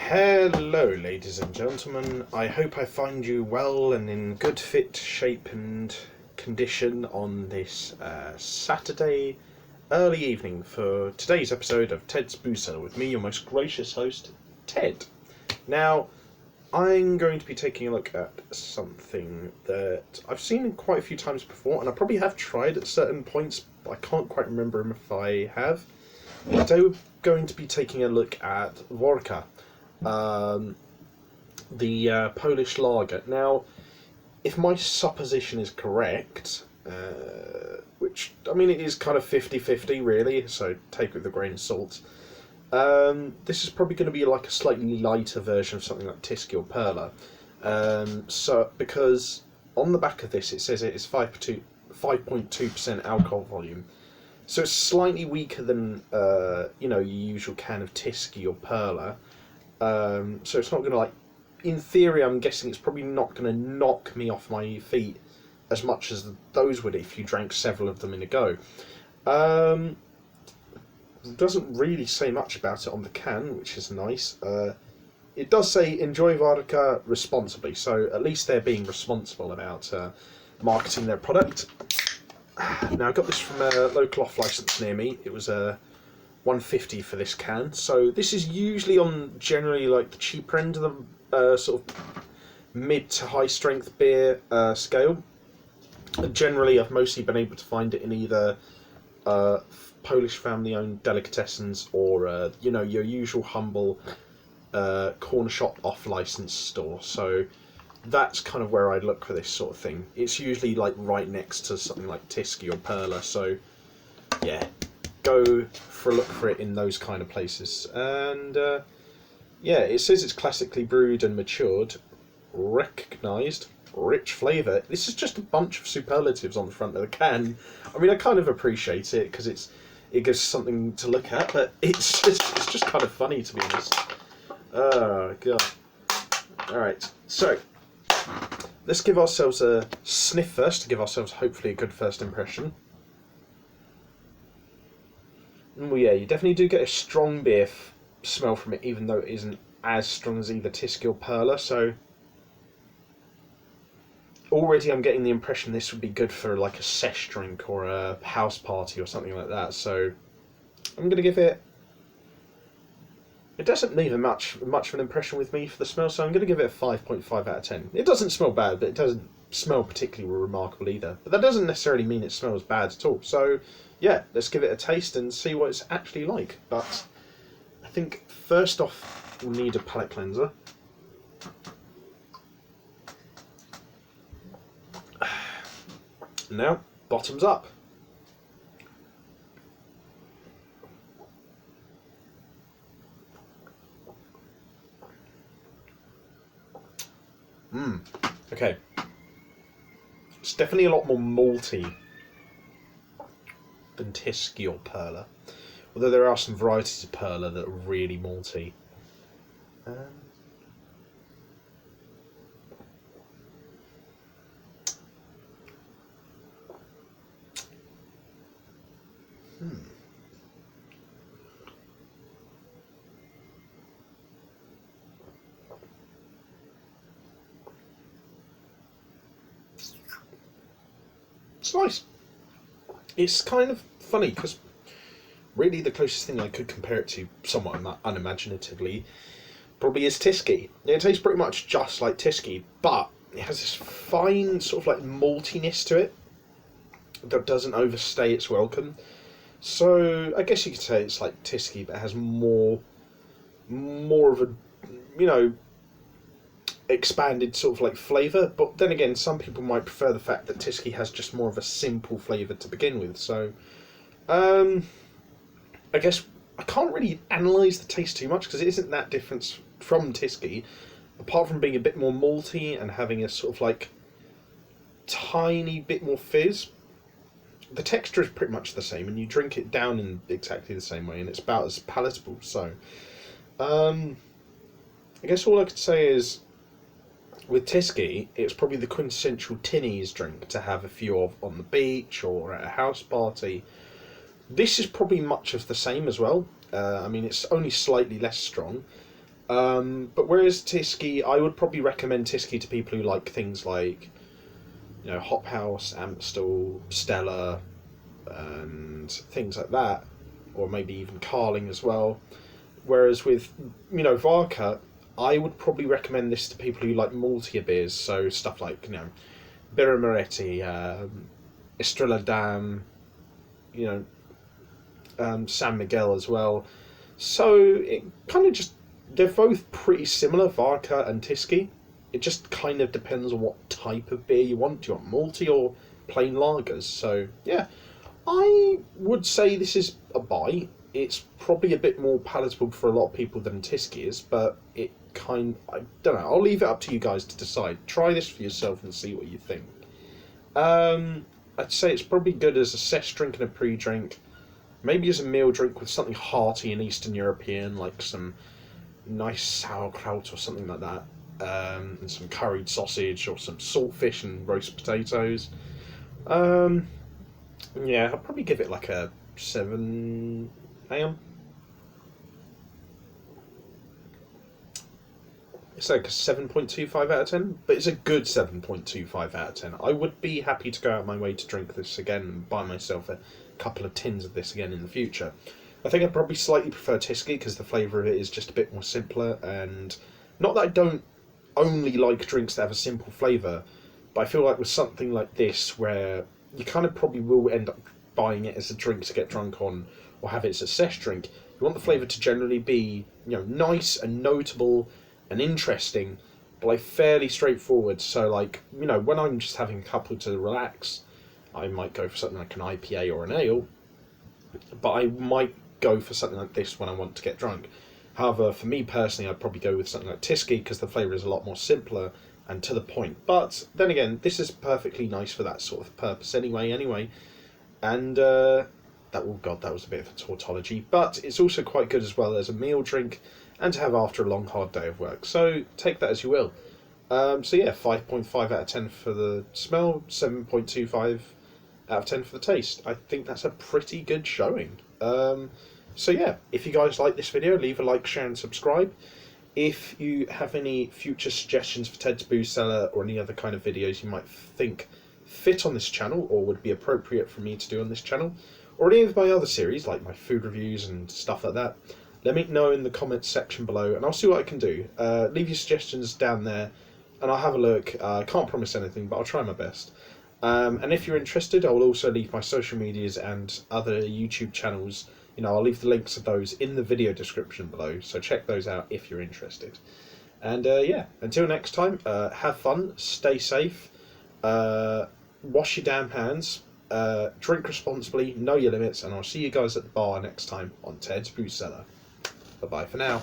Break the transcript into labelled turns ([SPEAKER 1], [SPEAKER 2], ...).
[SPEAKER 1] Hello, ladies and gentlemen. I hope I find you well and in good fit, shape, and condition on this Saturday early evening for today's episode of Ted's Boo Cellar with me, your most gracious host, Ted. Now, I'm going to be taking a look at something that I've seen quite a few times before, and I probably have tried at certain points, but I can't quite remember if I have. Today we're going to be taking a look at Warka. The Polish lager. Now, if my supposition is correct, which, I mean, it is kind of 50-50 really, so take it with a grain of salt, this is probably going to be like a slightly lighter version of something like Tyskie or Perla. Because on the back of this it says it is 5.2% alcohol volume. So it's slightly weaker than your usual can of Tyskie or Perla. So it's not going to, like, in theory, I'm guessing it's probably not going to knock me off my feet as much as those would if you drank several of them in a go. It doesn't really say much about it on the can, which is nice. It does say enjoy vodka responsibly, so at least they're being responsible about marketing their product. Now, I got this from a local off-licence near me. It was $1.50 for this can, so this is usually on generally like the cheaper end of the sort of mid to high strength beer scale. Generally, I've mostly been able to find it in either Polish family-owned delicatessens or your usual humble corner shop off-license store. So that's kind of where I'd look for this sort of thing. It's usually like right next to something like Tyskie or Perla, so yeah, go for a look for it in those kind of places. And yeah, it says it's classically brewed and matured, recognised, rich flavour. This is just a bunch of superlatives on the front of the can. I mean, I kind of appreciate it because it gives something to look at, but it's just kind of funny, to be honest. Oh god. Alright, so let's give ourselves a sniff first to give ourselves hopefully a good first impression. Well, yeah, you definitely do get a strong beer smell from it, even though it isn't as strong as either Tyskie or Perla. So already I'm getting the impression this would be good for like a sesh drink or a house party or something like that. So I'm going to give it... It doesn't leave much of an impression with me for the smell, so I'm going to give it a 5.5 out of 10. It doesn't smell bad, but it doesn't smell particularly remarkable either. But that doesn't necessarily mean it smells bad at all. So yeah, let's give it a taste and see what it's actually like. But I think first off, we'll need a palate cleanser. Now, bottoms up. Okay. It's definitely a lot more malty than Tyskie or Perla. Although there are some varieties of Perla that are really malty. It's nice. It's kind of funny because really the closest thing I could compare it to, somewhat unimaginatively, probably is Tyskie. It tastes pretty much just like Tyskie, but it has this fine sort of like maltiness to it that doesn't overstay its welcome. So I guess you could say it's like Tyskie, but it has more of a, expanded sort of like flavour. But then again, some people might prefer the fact that Tyskie has just more of a simple flavour to begin with. So I guess I can't really analyse the taste too much because it isn't that different from Tyskie, apart from being a bit more malty and having a sort of like tiny bit more fizz. The texture is pretty much the same, and you drink it down in exactly the same way, and it's about as palatable. So I guess all I could say is, with Tyskie, it's probably the quintessential tinnies drink to have a few of on the beach or at a house party. This is probably much of the same as well. I mean, it's only slightly less strong, But whereas Tyskie, I would probably recommend Tyskie to people who like things like, Hop House, Amstel, Stellar, and things like that, or maybe even Carling as well. Whereas with, Warka, I would probably recommend this to people who like maltier beers, so stuff like, Birra Moretti, Estrella Damm, you know, San Miguel as well. So it kind of just, they're both pretty similar, Vodka and Tyskie. It just kind of depends on what type of beer you want. Do you want malty or plain lagers? So yeah, I would say this is a buy. It's probably a bit more palatable for a lot of people than Tyskie is, but I don't know. I'll leave it up to you guys to decide. Try this for yourself and see what you think. I'd say it's probably good as a sesh drink and a pre-drink. Maybe as a meal drink with something hearty and Eastern European, like some nice sauerkraut or something like that, and some curried sausage or some saltfish and roast potatoes. Yeah, I'll probably give it like a 7 a.m. It's like a 7.25 out of 10, but it's a good 7.25 out of 10. I would be happy to go out my way to drink this again and buy myself a couple of tins of this again in the future. I think I'd probably slightly prefer Tyskie because the flavour of it is just a bit more simpler, and not that I don't only like drinks that have a simple flavour, but I feel like with something like this where you kind of probably will end up buying it as a drink to get drunk on or have it as a sesh drink, you want the flavour to generally be, nice and notable and interesting, but like fairly straightforward. So like, when I'm just having a couple to relax, I might go for something like an IPA or an ale, but I might go for something like this when I want to get drunk. However, for me personally, I'd probably go with something like Tyskie because the flavour is a lot more simpler and to the point. But then again, this is perfectly nice for that sort of purpose anyway. And that was a bit of a tautology, but it's also quite good as well as a meal drink and to have after a long hard day of work. So take that as you will. So yeah, 5.5 out of 10 for the smell, 7.25 out of 10 for the taste. I think that's a pretty good showing. So yeah, if you guys like this video, leave a like, share and subscribe. If you have any future suggestions for Ted's Booze Cellar or any other kind of videos you might think fit on this channel or would be appropriate for me to do on this channel, or any of my other series like my food reviews and stuff like that, let me know in the comments section below and I'll see what I can do. Leave your suggestions down there and I'll have a look. I can't promise anything, but I'll try my best. And if you're interested, I will also leave my social medias and other YouTube channels. I'll leave the links of those in the video description below, so check those out if you're interested. And yeah, until next time, have fun, stay safe, wash your damn hands, drink responsibly, know your limits, and I'll see you guys at the bar next time on Ted's Booze Cellar. Bye-bye for now.